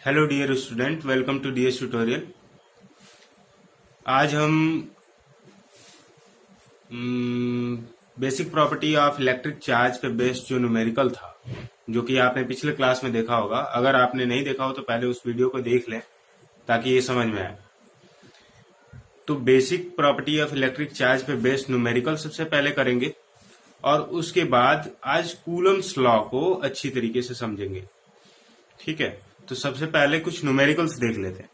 Hello dear student, welcome to DS tutorial. आज हम basic property of electric charge पे based जो numerical था, जो कि आपने पिछले क्लास में देखा होगा। अगर आपने नहीं देखा हो तो पहले उस वीडियो को देख लें ताकि ये समझ में आए। तो basic property of electric charge पे बेस्ड न्यूमेरिकल सबसे पहले करेंगे और उसके बाद आज कूलम्स लॉ को अच्छी तरीके से समझेंगे। ठीक है, तो सबसे पहले कुछ न्यूमेरिकल्स देख लेते हैं।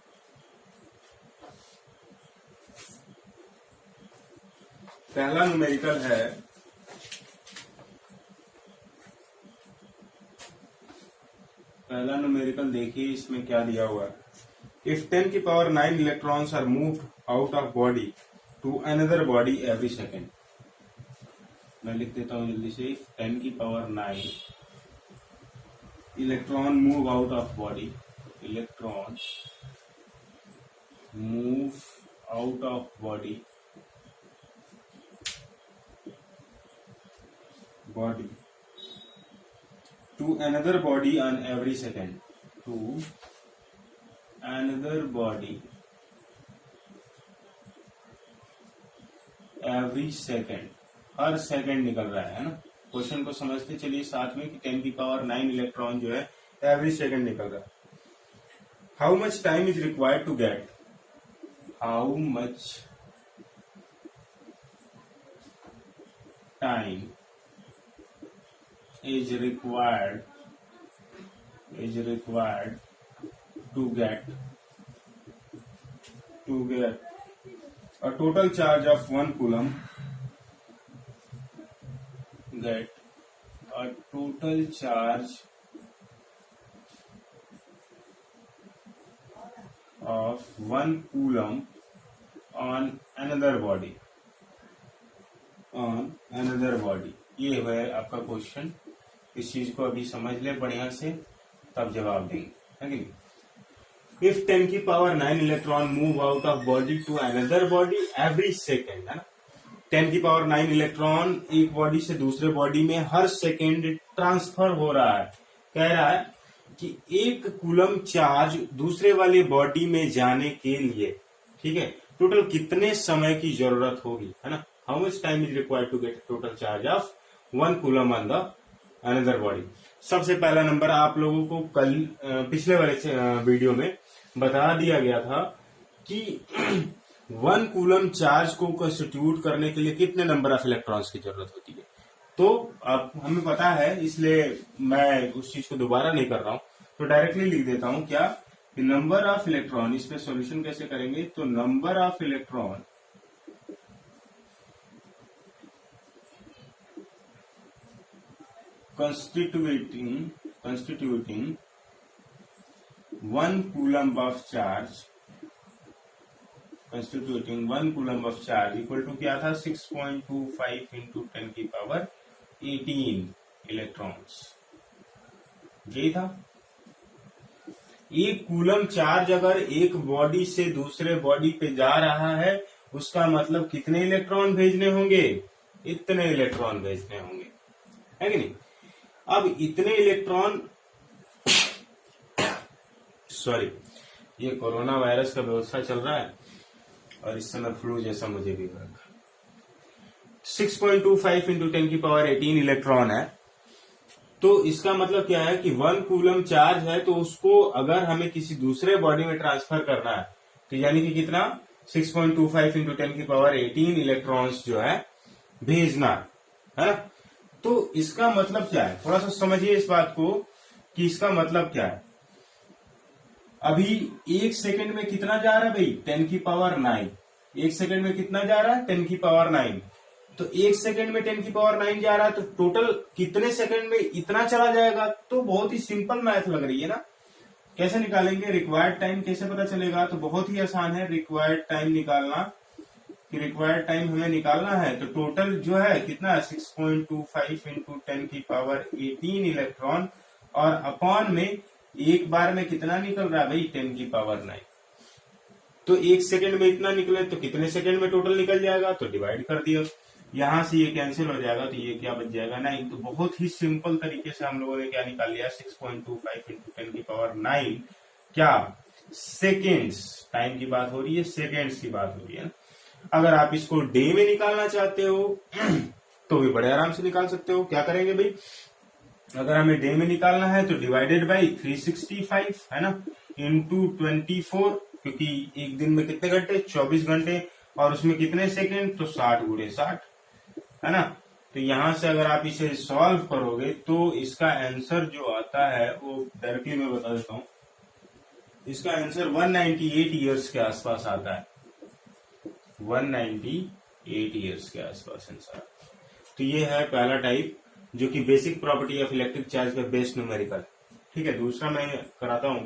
पहला न्यूमेरिकल है देखिए इसमें क्या दिया हुआ है। इफ 10 की power 9 electrons are moved out of body to another body every second. मैं लिख देता हूं जल्दी से। इफ 10 की power 9 electron move out of body, electron move out of body to another body on every second, to another body every second, her second निकल रहा है ना। क्वेश्चन को समझते चलिए साथ में कि 10 की पावर 9 इलेक्ट्रॉन जो है एवरी सेकंड निकल रहा है। How much time is required to get, how much time is required to get a total charge of 1 coulomb, get a total charge of 1 coulomb on another body, ये है आपका question. इस चीज को अभी समझ ले बढ़िया से, तब जवाब देंगे, है कि इफ 10 की power 9 electron move out of body to another body every second, है ना। 10 की पावर 9 इलेक्ट्रॉन एक बॉडी से दूसरे बॉडी में हर सेकेंड ट्रांसफर हो रहा है। कह रहा है कि 1 कूलम चार्ज दूसरे वाली बॉडी में जाने के लिए, ठीक है, टोटल कितने समय की जरूरत होगी, है ना। How much time is required to get total charge of 1 coulomb on the another body. सबसे पहला नंबर आप लोगों को कल पिछले वाले वीडियो में बता दिया गया था कि 1 कूलम चार्ज को कंस्टिट्यूट करने के लिए कितने नंबर ऑफ इलेक्ट्रॉन्स की जरूरत होती है। तो अब हमें पता है, इसलिए मैं उस चीज को दोबारा नहीं कर रहा हूं, तो डायरेक्टली लिख देता हूं क्या, कि नंबर ऑफ इलेक्ट्रॉन। इस पे सॉल्यूशन कैसे करेंगे, तो number of electron constituting 1 coulomb of charge, equal to क्या था, 6.25 इंटू 10 की पावर 18 इलेक्ट्रॉन्स। यही था। 1 कूलम चार्ज अगर एक बॉडी से दूसरे बॉडी पे जा रहा है, उसका मतलब कितने इलेक्ट्रॉन भेजने होंगे, इतने इलेक्ट्रॉन भेजने होंगे, है कि नहीं। अब इतने इलेक्ट्रॉन, सॉरी, ये कोरोना वायरस का व्यवस्था चल रहा है और इस समय फ्लू जैसा मुझे भी लगा। 6.25 इंटू 10 की पावर 18 इलेक्ट्रॉन है। तो इसका मतलब क्या है कि 1 कूलम चार्ज है, तो उसको अगर हमें किसी दूसरे बॉडी में ट्रांसफर करना है, तो यानी कि कितना, 6.25 इंटू 10 की पावर 18 इलेक्ट्रॉन्स जो है भेजना है ना। तो इसका मतलब क्या है, थोड़ा सा समझिए इस बात को कि इसका मतलब क्या है। अभी 1 सेकंड में कितना जा रहा है भाई, 10 की पावर 9। 1 सेकंड में कितना जा रहा है, 10 की पावर 9। तो 1 सेकंड में 10 की पावर 9 जा रहा है, तो टोटल कितने सेकंड में इतना चला जाएगा। तो बहुत ही सिंपल मैथ लग रही है ना। कैसे निकालेंगे, रिक्वायर्ड टाइम कैसे पता चलेगा, तो बहुत ही आसान है रिक्वायर्ड टाइम निकालना। कि रिक्वायर्ड टाइम हमें निकालना है, तो टोटल जो है कितना, 6.25 इंटू 10 की पावर 18 इलेक्ट्रॉन, और अपॉन में एक बार में कितना निकल रहा है भाई, 10 की पावर 9। तो 1 सेकंड में इतना निकले, तो कितने सेकंड में टोटल निकल जाएगा, तो डिवाइड कर दिया। यहां से ये कैंसिल हो जाएगा, तो ये क्या बच जाएगा, 9। तो बहुत ही सिंपल तरीके से हम लोगों ने क्या निकाल लिया, 6.25 इंटू 10 की पावर 9 क्या सेकेंड्स, टाइम की बात हो रही है, सेकेंड्स की बात हो रही है ना। अगर आप इसको डे में निकालना चाहते हो तो भी बड़े आराम से निकाल सकते हो। क्या करेंगे भाई, अगर हमें डे में निकालना है तो डिवाइडेड बाई 365 है ना, इंटू 24, क्योंकि एक दिन में कितने घंटे, 24 घंटे, और उसमें कितने सेकेंड, तो 60 गुणे 60 है ना। तो यहां से अगर आप इसे सॉल्व करोगे तो इसका आंसर जो आता है वो डायरेक्टली मैं बता देता हूं, इसका आंसर 198 ईयर्स के आसपास आता है, 198 ईयर्स के आसपास आंसर। तो ये है पहला टाइप, जो कि basic property of electric charge का बेस्ट न्यूमेरिकल। ठीक है, दूसरा मैं कराता हूं।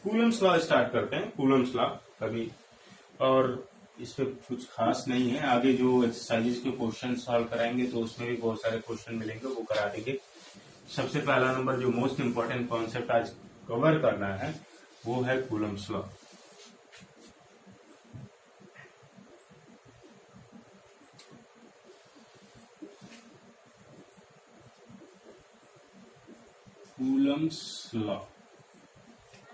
कूलम्स लॉ स्टार्ट करते हैं, कूलम्स लॉ अभी, और इस पे कुछ खास नहीं है, आगे जो एक्सरसाइजेस के क्वेश्चन सॉल्व कराएंगे तो उसमें भी बहुत सारे क्वेश्चन मिलेंगे, वो करा देंगे। सबसे पहला नंबर जो मोस्ट इंपॉर्टेंट कॉन्सेप्ट आज कवर करना है वो है कूलम्स लॉ। कूलम्स लॉ,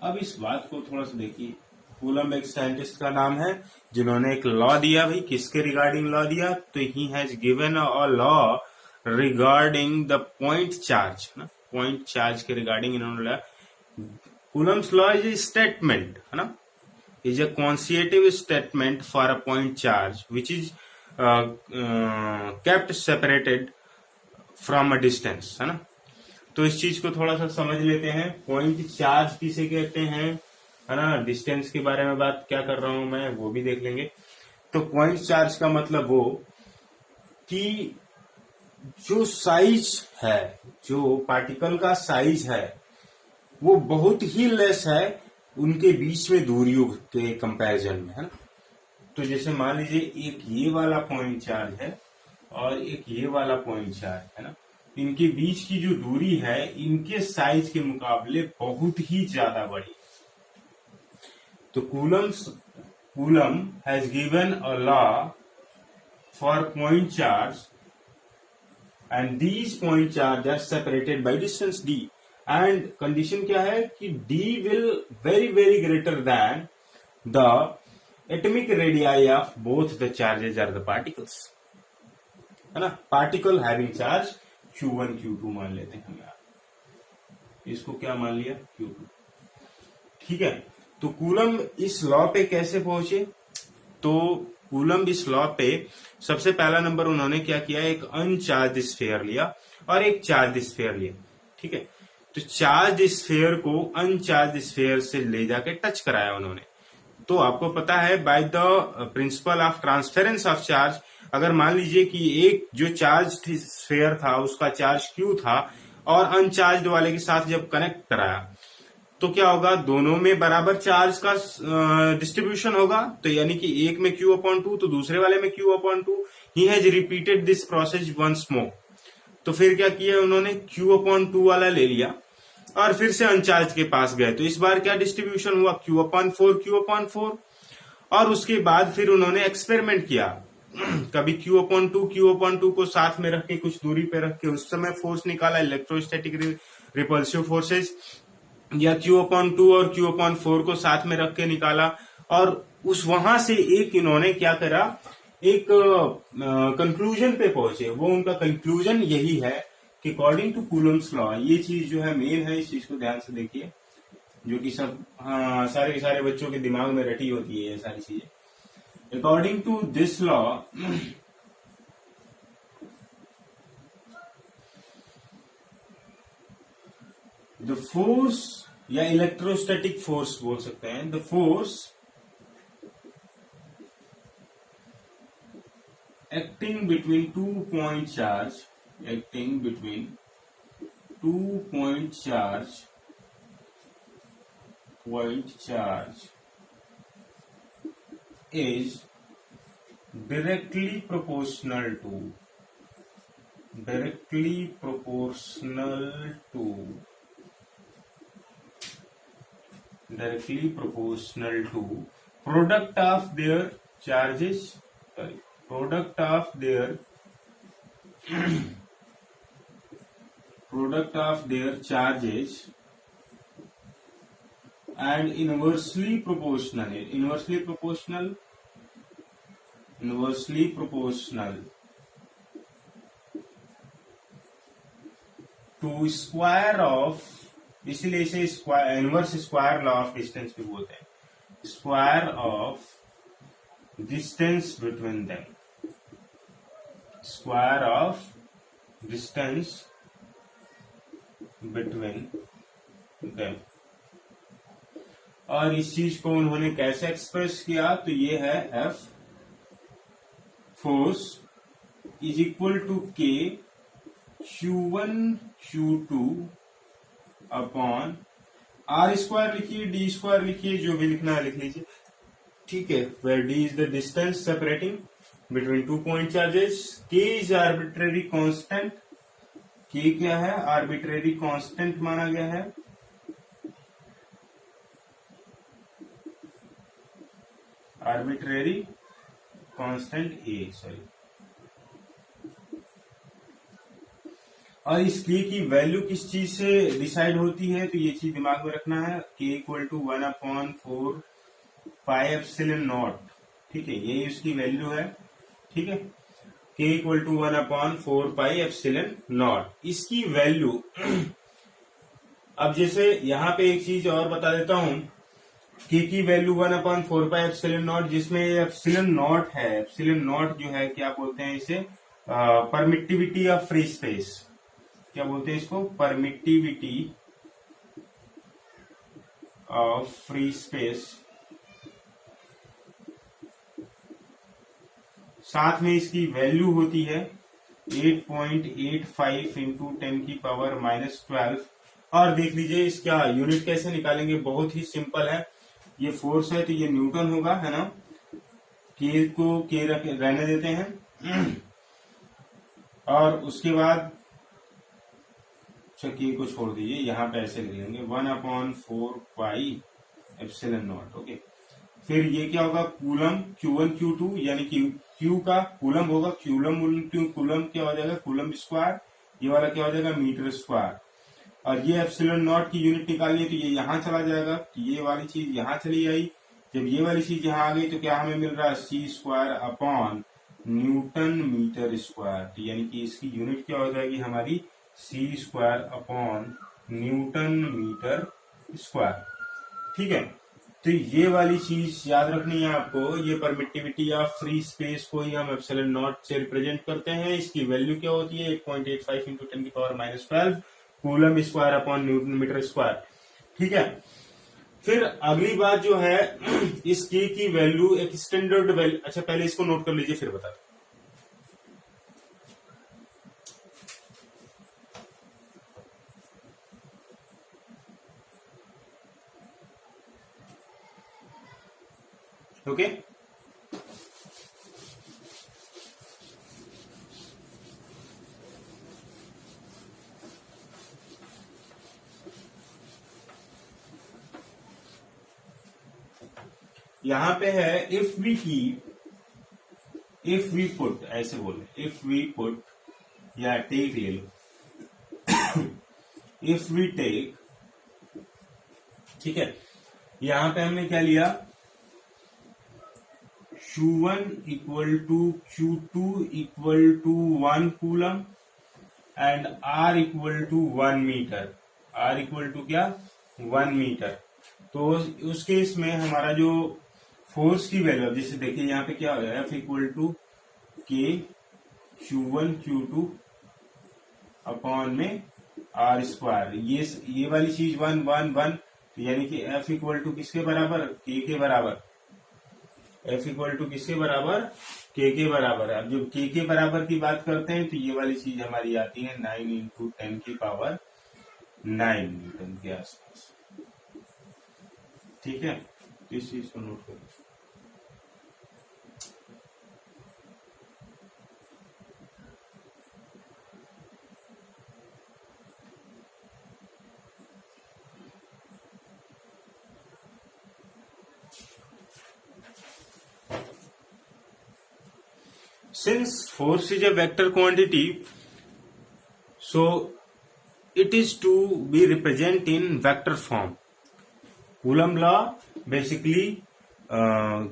अब इस बात को थोड़ा सा देखिए। कूलम एक साइंटिस्ट का नाम है जिन्होंने एक लॉ दिया, भाई किसके रिगार्डिंग लॉ दिया, तो he has given a law regarding the point charge ना, पॉइंट चार्ज के रिगार्डिंग इन्होंने Coulomb's law is a statement है ना, is a quantitative statement for a point charge which is kept separated from a distance है ना। तो इस चीज को थोड़ा सा समझ लेते हैं, पॉइंट चार्ज किसे कहते हैं है ना, डिस्टेंस के बारे में बात क्या कर रहा हूं मैं वो भी देख लेंगे। तो पॉइंट चार्ज का मतलब वो कि जो साइज है, जो पार्टिकल का साइज है वो बहुत ही लेस है उनके बीच में दूरियों के कंपैरिजन में है ना। तो जैसे मान लीजिए एक ये वाला पॉइंट चार्ज है और एक ये वाला पॉइंट चार्ज है ना, इनके बीच की जो दूरी है इनके साइज के मुकाबले बहुत ही ज्यादा बड़ी। तो coulomb has given a law for point charge and these point charge are separated by distance d, and condition क्या है कि d will very very greater than the atomic radii of both the charges or the particles है ना। Particle having charge Q1 Q2 मान लेते हैं हम यार, इसको क्या मान लिया, Q2। ठीक है, तो कूलम इस लॉ पे कैसे पहुंचे, तो कूलम इस लॉ पे सबसे पहला नंबर उन्होंने क्या किया, एक अनचार्ज स्फीयर लिया और एक चार्ज स्फीयर लिया। ठीक है, तो चार्ज स्फीयर को अनचार्ज स्फीयर से ले जाके टच कराया उन्होंने। तो आपको पता है by the principle of transference of charge, अगर मान लीजिए कि एक जो चार्ज स्फीयर था उसका चार्ज Q था और अनचार्ज वाले के साथ जब कनेक्ट कराया तो क्या होगा, दोनों में बराबर चार्ज का डिस्ट्रीब्यूशन होगा। तो यानी कि एक में Q/2 तो दूसरे वाले में Q/2। ही has repeated this process once more. तो फिर क्या किया उन्होंने, Q/2 वाला ले लिया और फिर से अनचार्ज के पास गए, तो इस बार क्या डिस्ट्रीब्यूशन हुआ, Q/4 Q/4। और उसके बाद फिर उन्होंने एक्सपेरिमेंट किया, कभी Q/2 को साथ में रख के कुछ दूरी पे रख के उस समय फोर्स निकाला, इलेक्ट्रोस्टैटिक रिपल्सिव फोर्सेस, या Q/2 और Q/4 को साथ में रख के निकाला। और उस वहां से एक इन्होंने क्या करा, एक कंक्लूजन पे पहुंचे। वो उनका कंक्लूजन यही है कि अकॉर्डिंग टू कूलम्स लॉ, ये चीज जो है मेन है, इस चीज को ध्यान से देखिए, जो कि सब सारे के सारे बच्चों के दिमाग में रटी होती है ये सारी चीजें। According to this law, the force या इलेक्ट्रोस्टैटिक फोर्स बोल सकते हैं, the force acting between two point charge, acting between two point charge is directly proportional to product of their charges, product of their product of their charges and inversely proportional to square of, इसीलिए इसे square inverse square law of distance भी बोलते हैं, square of distance between them, square of distance between them. और इस चीज को उन्होंने कैसे एक्सप्रेस किया, तो ये है F force is equal to K Q1 Q2 upon R square लिखिए, डी स्क्वायर लिखिए, जो भी लिखना है लिख लीजिए, ठीक है। Where D is the distance separating between two point charges, K is arbitrary constant, K क्या है, आर्बिट्रेरी कांस्टेंट माना गया है, आर्बिट्रेरी कांस्टेंट ए, सॉरी। और इस के की वैल्यू किस चीज से डिसाइड होती है, तो ये चीज दिमाग में रखना है, K equal to 1/4 pi epsilon naught, ठीक है, यही उसकी वैल्यू है, ठीक है, K equal to 1/4 pi epsilon naught, इसकी वैल्यू। अब जैसे यहाँ पे एक चीज और बता देता हूं, के की वैल्यू 1/4 पाई एप्सिलॉन नॉट, जिसमें एप्सिलॉन नॉट है, एप्सिलॉन नॉट जो है क्या बोलते हैं इसे, परमिटिविटी ऑफ फ्री स्पेस, क्या बोलते हैं इसको, परमिटिविटी ऑफ फ्री स्पेस। साथ में इसकी वैल्यू होती है 8.85 इंटू 10⁻⁻12। और देख लीजिए इसका यूनिट कैसे निकालेंगे, बहुत ही सिंपल है। ये फोर्स है तो ये न्यूटन होगा, है ना, के को के रहने देते हैं, और उसके बाद के को छोड़ दीजिए, यहाँ पे ऐसे लिख लेंगे 1/4 पाई एप्सिलॉन नॉट, ओके। फिर ये क्या होगा, कूलम Q1 Q2, यानी कि Q का कूलम होगा, कूलम क्या हो जाएगा, कूलम स्क्वायर, ये वाला क्या हो जाएगा, मीटर स्क्वायर। और ये एप्सिलॉन नॉट की यूनिट निकालनी है तो ये यहाँ चला जाएगा, तो ये वाली चीज यहाँ चली आई, जब ये वाली चीज यहाँ आ गई तो क्या हमें मिल रहा है, C² upon newton metre square, तो यानी कि इसकी यूनिट क्या हो जाएगी हमारी, C² upon newton metre square, ठीक है। तो ये वाली चीज याद रखनी है आपको, ये परमिटिविटी ऑफ फ्री स्पेस को ही हम एप्सिलॉन नॉट से रिप्रेजेंट करते हैं। इसकी वैल्यू क्या होती है, 8.85 into 10⁻⁻12 coulomb square upon newton metre square, ठीक है। फिर अगली बात जो है, इस के की वैल्यू एक स्टैंडर्ड वैल्यू, अच्छा पहले इसको नोट कर लीजिए फिर बता। ओके, यहां पे है इफ वी पुट, ऐसे बोले, इफ वी पुट या टेक ले लो, इफ वी टेक, ठीक है। यहां पे हमने क्या लिया, Q1 equal to Q2 equal to 1 coulomb and R equal to 1 metre, R equal to क्या, 1 मीटर। तो उस केस में हमारा जो फोर्स की वैल्यू, जैसे देखिए यहाँ पे क्या हो जाएगा, F equal to K Q1 Q2 upon में R स्क्वायर, ये वाली चीज 1 1 1, तो यानी कि F इक्वल टू किसके बराबर, K के बराबर, F इक्वल टू किसके बराबर, K के बराबर। अब जब K के बराबर की बात करते हैं तो ये वाली चीज हमारी आती है 9 इंटू 10⁻9 न्यूटन के आसपास, ठीक है। तो इस चीज को नोट करो। Since force is a vector quantity, So it is to be represented in vector form. Coulomb law basically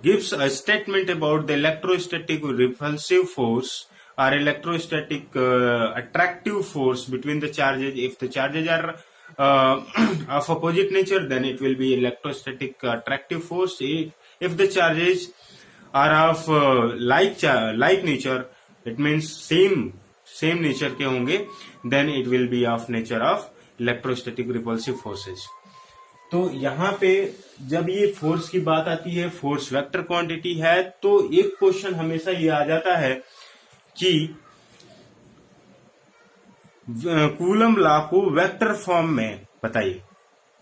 gives a statement about the electrostatic repulsive force or electrostatic attractive force between the charges. If the charges are of opposite nature, then it will be electrostatic attractive force. If the charges are of like nature, it means same nature के होंगे, then it will be of nature of electrostatic repulsive forces. तो यहाँ पे जब ये force की बात आती है, फोर्स वेक्टर क्वांटिटी है, तो एक क्वेश्चन हमेशा ये आ जाता है कि कूलम लॉ को वेक्टर फॉर्म में बताइए,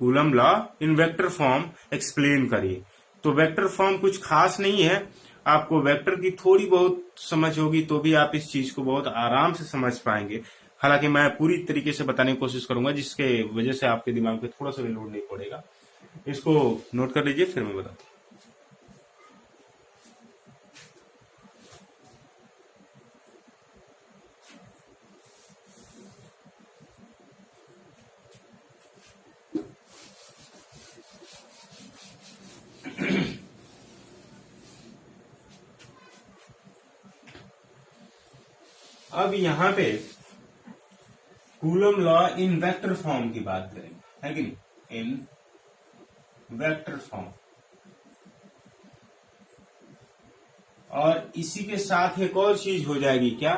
coulomb law in vector form explain करिए। तो वेक्टर फॉर्म कुछ खास नहीं है, आपको वेक्टर की थोड़ी बहुत समझ होगी तो भी आप इस चीज को बहुत आराम से समझ पाएंगे। हालांकि मैं पूरी तरीके से बताने की कोशिश करूंगा जिसके वजह से आपके दिमाग पे थोड़ा सा भी लोड नहीं पड़ेगा। इसको नोट कर लीजिए, फिर मैं बताता हूं। अब यहां पे coulomb law in vector form की बात करेंगे, है कि नहीं, इन वेक्टर फॉर्म। और इसी के साथ एक और चीज हो जाएगी क्या,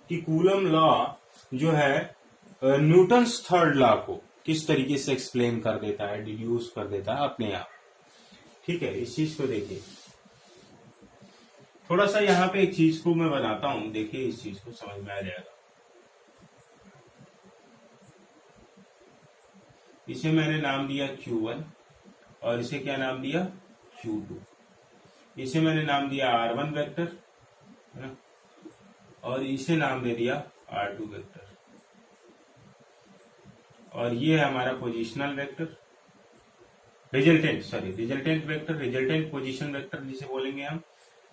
कि कूलम लॉ जो है न्यूटन्स थर्ड लॉ को किस तरीके से एक्सप्लेन कर देता है, डिड्यूस कर देता है अपने आप। ठीक है, इस चीज को देखिए, थोड़ा सा यहाँ पे एक चीज को मैं बनाता हूं, देखिए इस चीज को समझ में आ जाएगा। इसे मैंने नाम दिया Q1 और इसे क्या नाम दिया Q2। इसे मैंने नाम दिया R1 वेक्टर, है ना, और इसे नाम दे दिया R2 वेक्टर। और ये है हमारा positional vector, resultant vector, resultant position vector जिसे बोलेंगे हम।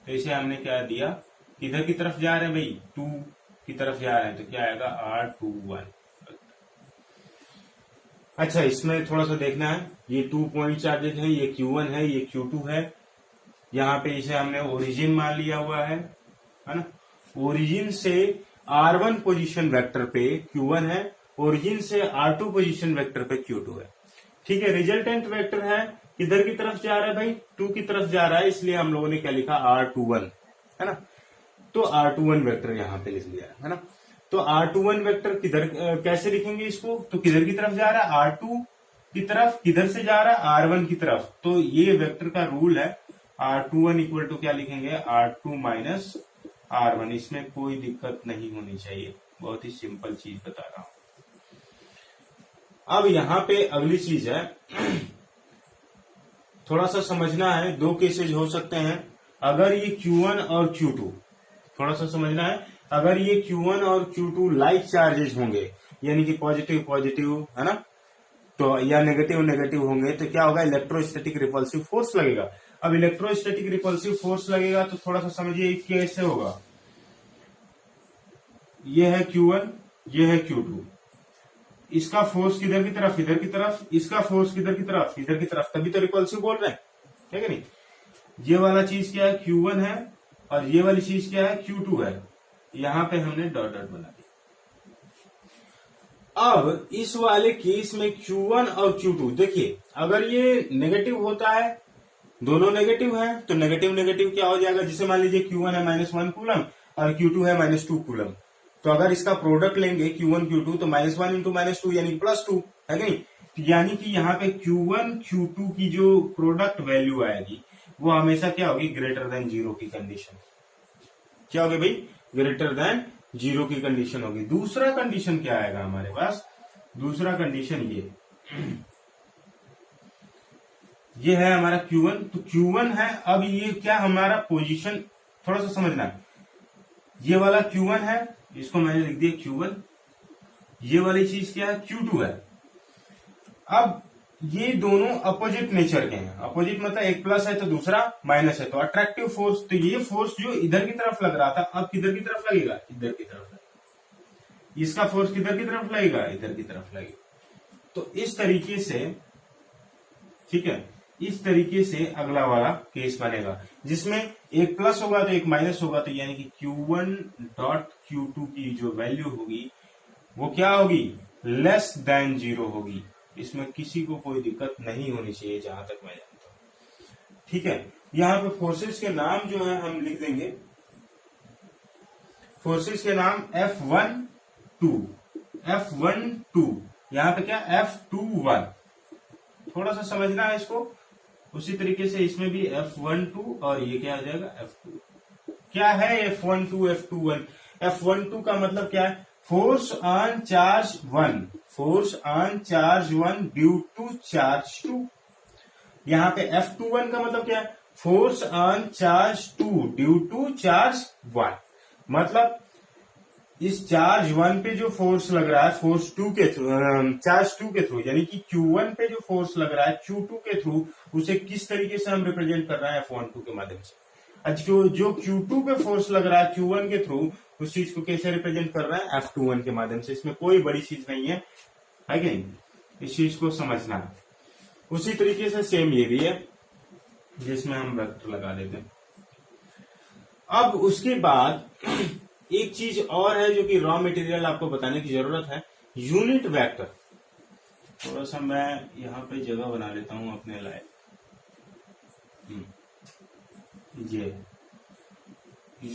तो इसे हमने क्या दिया, किधर की तरफ जा रहे हैं भाई, 2 की तरफ जा रहे हैं, तो क्या आएगा R21। अच्छा, इसमें थोड़ा सा देखना है, ये 2 पॉइंट चार्जेज है, ये Q1 है, ये Q2 है। यहाँ पे इसे हमने ओरिजिन मान लिया हुआ है ना। ओरिजिन से R1 पोजीशन वेक्टर पे Q1 है, ओरिजिन से R2 पोजीशन वेक्टर पे Q2 है। ठीक है, रिजल्टेंट वेक्टर है, किधर की तरफ जा रहा है भाई, 2 की तरफ जा रहा है, इसलिए हम लोगों ने क्या लिखा R21, है ना। तो R21 वेक्टर यहाँ पे लिख लिया है ना। तो R21 वेक्टर किधर कैसे लिखेंगे इसको, तो किधर की तरफ जा रहा है, R2 की तरफ, किधर से जा रहा है R1 की तरफ। तो ये वेक्टर का रूल है, R21 इक्वल टू क्या लिखेंगे, R2 माइनस R1। इसमें कोई दिक्कत नहीं होनी चाहिए, बहुत ही सिंपल चीज बता रहा हूं। अब यहाँ पे अगली चीज है, थोड़ा सा समझना है, 2 केसेज हो सकते हैं। अगर ये Q1 और Q2, थोड़ा सा समझना है, अगर ये Q1 और Q2 लाइक चार्जेस होंगे, यानी कि पॉजिटिव पॉजिटिव, है ना, तो या नेगेटिव नेगेटिव होंगे, तो क्या होगा, इलेक्ट्रोस्टैटिक रिपल्सिव फोर्स लगेगा। अब इलेक्ट्रोस्टैटिक रिपल्सिव फोर्स लगेगा तो थोड़ा सा समझिए कैसे होगा। ये है Q1, ये है Q2, इसका फोर्स किधर की तरफ, इधर की तरफ, इसका फोर्स किधर की तरफ, इधर की तरफ, तभी तो रिपल्सिव बोल रहे हैं, ठीक है नहीं। ये वाला चीज क्या है, Q1 है, और ये वाली चीज क्या है, Q2 है। यहां पे हमने डॉट डॉट बना दिया। अब इस वाले केस में Q1 और Q2 देखिए, अगर ये नेगेटिव होता है, दोनों नेगेटिव है, तो नेगेटिव नेगेटिव क्या हो जाएगा, जिसे मान लीजिए Q1 है -1 कूलम और Q2 है -2 कूलम। तो अगर इसका प्रोडक्ट लेंगे Q1 Q2, तो -1 इंटू -2 यानी +2, है कि नहीं। तो यानी कि यहाँ पे Q1 Q2 की जो प्रोडक्ट वैल्यू आएगी वो हमेशा क्या होगी, ग्रेटर देन 0 की कंडीशन। क्या होगी भाई, ग्रेटर देन 0 की कंडीशन होगी। दूसरा कंडीशन क्या आएगा हमारे पास, दूसरा कंडीशन ये है हमारा Q1, तो Q1 है। अब ये क्या हमारा पोजीशन, थोड़ा सा समझना है, ये वाला Q1 है, इसको मैंने लिख दिया Q1, ये वाली चीज क्या है, Q2 है। अब ये दोनों अपोजिट नेचर के हैं, अपोजिट मतलब एक प्लस है तो दूसरा माइनस है, तो अट्रैक्टिव फोर्स, तो ये फोर्स जो इधर की तरफ लग रहा था, अब किधर की तरफ लगेगा, इधर की तरफ लगेगा। इसका फोर्स किधर की तरफ लगेगा, इधर की तरफ लगेगा। तो इस तरीके से, ठीक है, इस तरीके से अगला वाला केस बनेगा जिसमें एक प्लस होगा तो एक माइनस होगा, तो यानी कि Q1 डॉट Q2 की जो वैल्यू होगी वो क्या होगी, लेस देन 0 होगी। इसमें किसी को कोई दिक्कत नहीं होनी चाहिए जहां तक मैं जानता हूं, ठीक है। यहाँ पे फोर्सेस के नाम जो है हम लिख देंगे, फोर्सेस के नाम F12, यहाँ पे क्या F21, थोड़ा सा समझना है इसको। उसी तरीके से इसमें भी F12 और ये क्या आ जाएगा F2। क्या है F12 F21? F12 का मतलब क्या है, force on charge 1, force on charge 1 due to charge 2। यहाँ पे F21 का मतलब क्या है, force on charge 2 due to charge 1। मतलब इस चार्ज 1 पे जो फोर्स लग रहा है, फोर्स 2 के थ्रू, चार्ज 2 के थ्रू, यानी कि Q1 पे जो फोर्स लग रहा है Q2 के थ्रू, उसे किस तरीके से हम रिप्रेजेंट कर रहे हैं F12 के माध्यम से। आज जो Q2 पे फोर्स लग रहा है Q1 के थ्रू, उस चीज को कैसे रिप्रेजेंट कर रहे हैं F21 के माध्यम से। इसमें कोई बड़ी चीज नहीं है कि नहीं, इस चीज को समझना है। उसी तरीके से सेम ये भी है जिसमें हम वेक्टर लगा देते हैं। अब उसके बाद एक चीज और है जो कि रॉ मटेरियल आपको बताने की जरूरत है, यूनिट वेक्टर। थोड़ा सा मैं यहाँ पे जगह बना लेता हूं अपने लायक। ये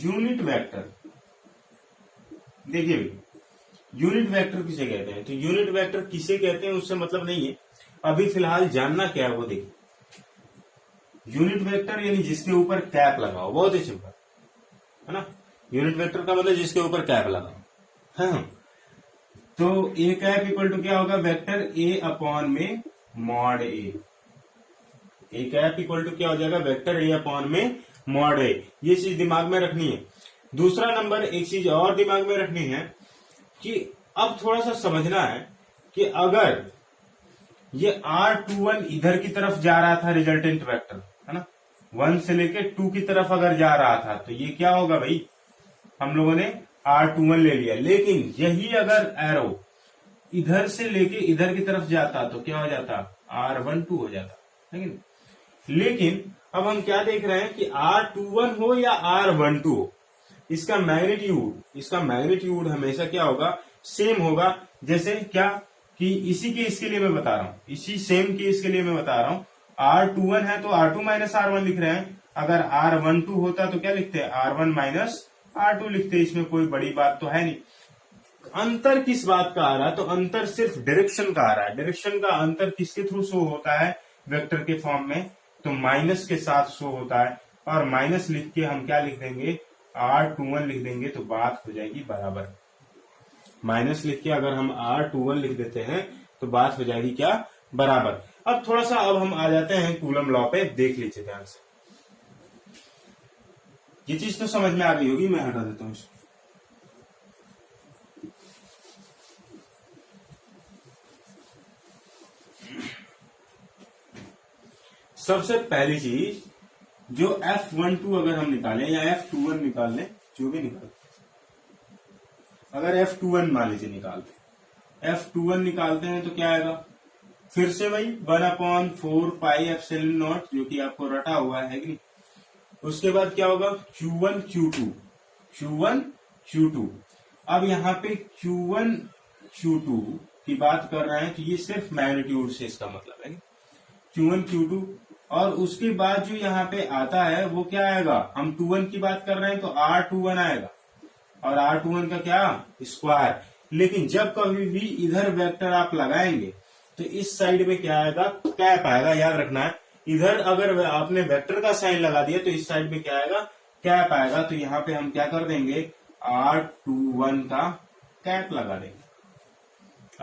यूनिट वेक्टर, देखिए यूनिट वेक्टर किसे कहते हैं, तो यूनिट वेक्टर किसे कहते हैं उससे मतलब नहीं है, अभी फिलहाल जानना क्या है वो देखिए। यूनिट वेक्टर यानी जिसके ऊपर कैप लगा हो, बहुत ही सिंपल है ना। यूनिट वेक्टर का मतलब जिसके ऊपर कैप लगा हो, हाँ। तो ए कैप इक्वल टू क्या होगा, वेक्टर ए अपॉन में mod A. A cap equal to क्या हो जाएगा, वेक्टर ए अपॉन में मॉड ए। ये चीज दिमाग में रखनी है। दूसरा नंबर एक चीज और दिमाग में रखनी है कि अब थोड़ा सा समझना है कि अगर ये R21 इधर की तरफ जा रहा था, रिजल्टेंट वेक्टर है ना, 1 से लेके 2 की तरफ अगर जा रहा था, तो ये क्या होगा भाई, हम लोगों ने R21 ले लिया। लेकिन यही अगर एरो इधर से लेके इधर की तरफ जाता तो क्या हो जाता, R12 हो जाता, लेकिन अब हम क्या देख रहे हैं कि R21 हो या R12 हो, इसका मैग्नीट्यूड हमेशा क्या होगा, सेम होगा। जैसे क्या कि इसी के इसके लिए मैं बता रहा हूं, इसी सेम केस के लिए मैं बता रहा हूं, R21 है तो R2 माइनस R1 लिख रहे हैं। अगर R12 होता तो क्या लिखते हैं, R1 माइनस R2 लिखते हैं। इसमें कोई बड़ी बात तो है नहीं। अंतर किस बात का आ रहा है, तो अंतर सिर्फ डायरेक्शन का आ रहा है। डायरेक्शन का अंतर किसके थ्रू शो होता है वेक्टर के फॉर्म में, तो माइनस के साथ शो होता है। और माइनस लिख के हम क्या लिख देंगे, R21 लिख देंगे तो बात हो जाएगी बराबर। माइनस लिख के अगर हम R21 लिख देते हैं तो बात हो जाएगी क्या, बराबर। अब थोड़ा सा अब हम आ जाते हैं कूलम लॉ पे, देख लीजिए ध्यान से। ये चीज तो समझ में आ गई होगी, मैं हटा देता हूं इसको। सबसे पहली चीज जो F12 अगर हम निकालें या F21 निकाल लें, जो भी निकाल, अगर F21 मान लीजिए निकालते, F21 निकालते हैं तो क्या आएगा, फिर से वही 1/4 पाई एप्सिलॉन नॉट जो कि आपको रटा हुआ है कि नहीं। उसके बाद क्या होगा, Q1 Q2। अब यहाँ पे Q1 Q2 की बात कर रहे हैं तो ये सिर्फ मैग्नीट्यूड से इसका मतलब है Q1 Q2। और उसके बाद जो यहाँ पे आता है वो क्या आएगा, हम 21 की बात कर रहे हैं तो R21 आएगा, और R21 का क्या, स्क्वायर। लेकिन जब कभी भी इधर वेक्टर आप लगाएंगे तो इस साइड में क्या आएगा, कैप आएगा, याद रखना है। इधर अगर आपने वेक्टर का साइन लगा दिया तो इस साइड में क्या आएगा, कैप आएगा। तो यहाँ पे हम क्या कर देंगे, R21 का कैप लगा देंगे,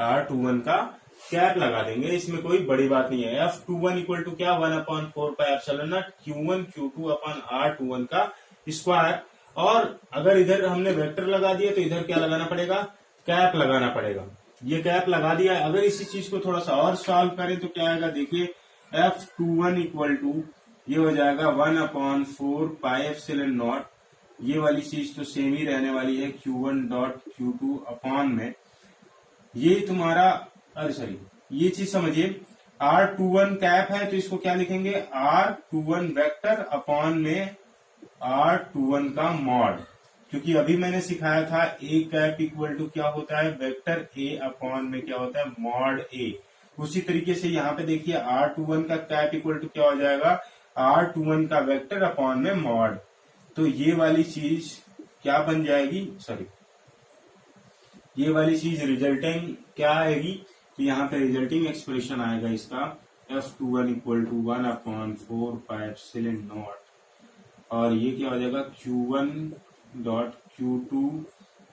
R21 का कैप लगा देंगे। इसमें कोई बड़ी बात नहीं है। F21 इक्वल टू क्या, 1/4 pi epsilon not Q1 Q2 upon R21 का स्क्वायर। और अगर इधर हमने वेक्टर लगा दिया तो इधर क्या लगाना पड़ेगा, कैप लगाना पड़ेगा। ये कैप लगा दिया। अगर इसी चीज को थोड़ा सा और सॉल्व करें तो क्या आएगा, देखिए F21 इक्वल टू ये हो जाएगा 1/4 पाई एप्सिलॉन नॉट ये वाली चीज तो सेम ही रहने वाली है, Q1.Q2 अपॉन में ये तुम्हारा, अरे सॉरी, ये चीज समझिए, R21 कैप है तो इसको क्या लिखेंगे, R21 वेक्टर अपॉन में R21 का मॉड, क्योंकि अभी मैंने सिखाया था A कैप इक्वल टू क्या होता है, वेक्टर A अपॉन में क्या होता है, मॉड A। उसी तरीके से यहाँ पे देखिए R21 का कैप इक्वल टू क्या हो जाएगा, R21 का वेक्टर अपॉन में मॉड। तो ये वाली चीज क्या बन जाएगी, सॉरी, ये वाली चीज रिजल्टिंग क्या आएगी, तो यहाँ पे रिजल्टिंग एक्सप्रेशन आएगा इसका F21 इक्वल टू 1/4 नॉट, और ये क्या हो जाएगा, Q1.Q2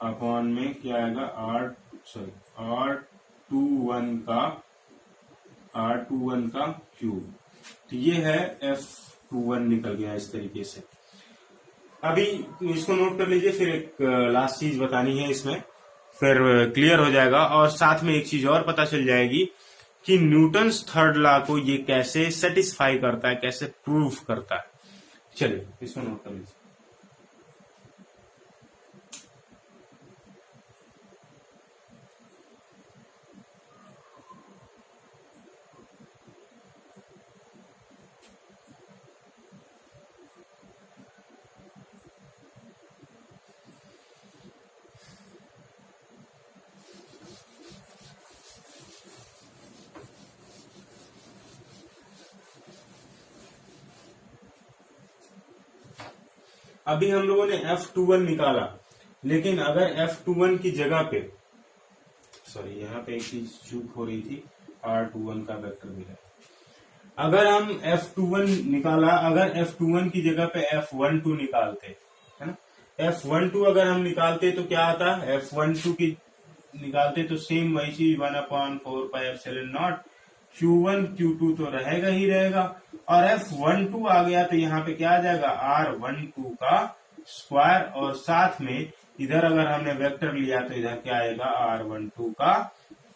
अपॉन में क्या आएगा, R21 का क्यूब। तो ये है F21 निकल गया इस तरीके से। अभी इसको नोट कर लीजिए, फिर एक लास्ट चीज बतानी है इसमें, फिर क्लियर हो जाएगा, और साथ में एक चीज और पता चल जाएगी कि न्यूटन्स थर्ड लॉ को ये कैसे सेटिस्फाई करता है, कैसे प्रूव करता है। चलिए इसको नोट कर लीजिए। अभी हम लोगों ने F21 निकाला, लेकिन अगर F21 की जगह पे, सॉरी यहाँ पे एक चीज चूक हो रही थी, R21 का वेक्टर भी है, अगर हम F21 निकाला, अगर F21 की जगह पे F12 निकालते, है ना, F12 अगर हम निकालते तो क्या आता है, F12 की निकालते तो सेम वही चीज 1/4 Q1 Q2 तो रहेगा ही रहेगा, और F12 आ गया तो यहाँ पे क्या आ जाएगा, R12 का स्क्वायर, और साथ में इधर अगर हमने वेक्टर लिया तो इधर क्या आएगा, R12 का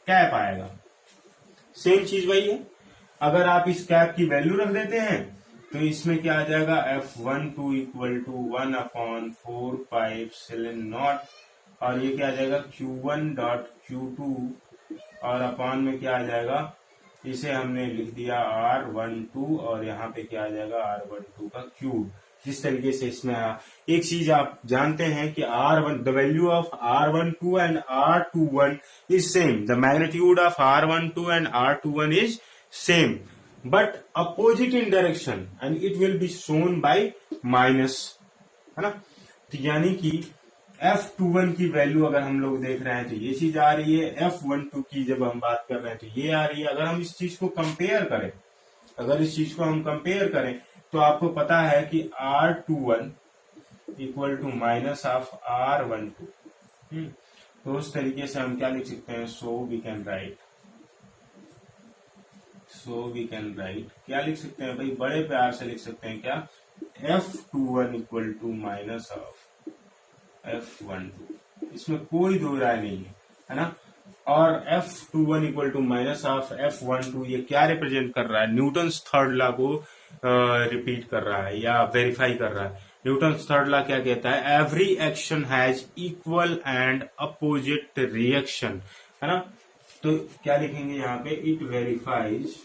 कैप आएगा। सेम चीज वही है, अगर आप इस कैप की वैल्यू रख देते हैं तो इसमें क्या आ जाएगा, F12 इक्वल टू 1/4 और ये क्या आ जाएगा, Q1.Q2, और अपॉन में क्या आ जाएगा, इसे हमने लिख दिया R12, और यहाँ पे क्या आ जाएगा, R12 का क्यूब। जिस तरीके से इसमें एक चीज आप जानते हैं कि R1, the value of R12 and R21 is same, the magnitude of R12 and R21 is same, but opposite in direction, and it will be shown by minus, है ना। तो यानी कि F21 की वैल्यू अगर हम लोग देख रहे हैं तो ये चीज आ रही है, F12 की जब हम बात कर रहे हैं तो ये आ रही है। अगर हम इस चीज को कंपेयर करें, अगर इस चीज को हम कंपेयर करें तो आपको पता है कि R21 equal to minus of R12, तो उस तरीके से हम क्या लिख सकते हैं, सो वी कैन राइट, क्या लिख सकते हैं भाई, बड़े प्यार से लिख सकते हैं क्या, F21 equal to minus of F12, इसमें कोई दो राय नहीं है ना। और F21 equal to minus of F12 ये क्या रिप्रेजेंट कर रहा है, न्यूटन्स थर्ड लॉ को रिपीट कर रहा है या वेरीफाई कर रहा है। न्यूटन्स थर्ड लॉ क्या कहता है, every action has equal and opposite reaction, है ना। तो क्या लिखेंगे यहाँ पे, it verifies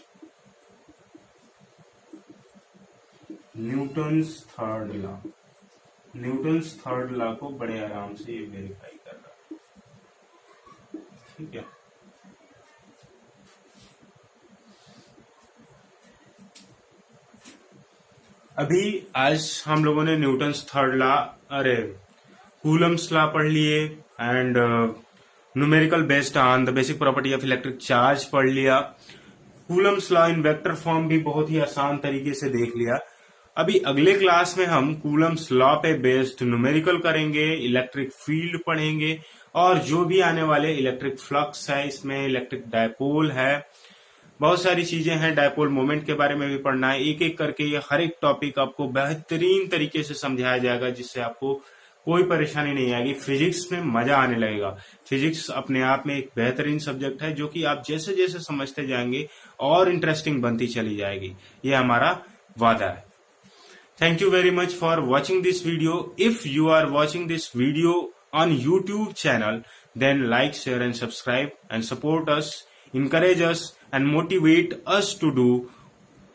Newton's third law को बड़े आराम से ये वेरीफाई कर रहा है, ठीक है। अभी आज हम लोगों ने Newton's third law, Coulomb's law पढ़ लिए, and numerical based on the basic property of electric charge पढ़ लिया। Coulomb's law in vector form भी बहुत ही आसान तरीके से देख लिया। अभी अगले क्लास में हम कूलम्स लॉ पे बेस्ड न्यूमेरिकल करेंगे, इलेक्ट्रिक फील्ड पढ़ेंगे, और जो भी आने वाले इलेक्ट्रिक फ्लक्स है, इसमें इलेक्ट्रिक डायपोल है, बहुत सारी चीजें हैं, डायपोल मोमेंट के बारे में भी पढ़ना है। एक एक करके ये हर एक टॉपिक आपको बेहतरीन तरीके से समझाया जाएगा, जिससे आपको कोई परेशानी नहीं आएगी। फिजिक्स में मजा आने लगेगा। फिजिक्स अपने आप में एक बेहतरीन सब्जेक्ट है, जो कि आप जैसे जैसे समझते जाएंगे और इंटरेस्टिंग बनती चली जाएगी, ये हमारा वादा है। Thank you very much for watching this video. If you are watching this video on YouTube channel, then like, share and subscribe and support us, encourage us and motivate us to do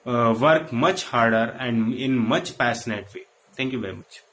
work much harder and in much passionate way. Thank you very much.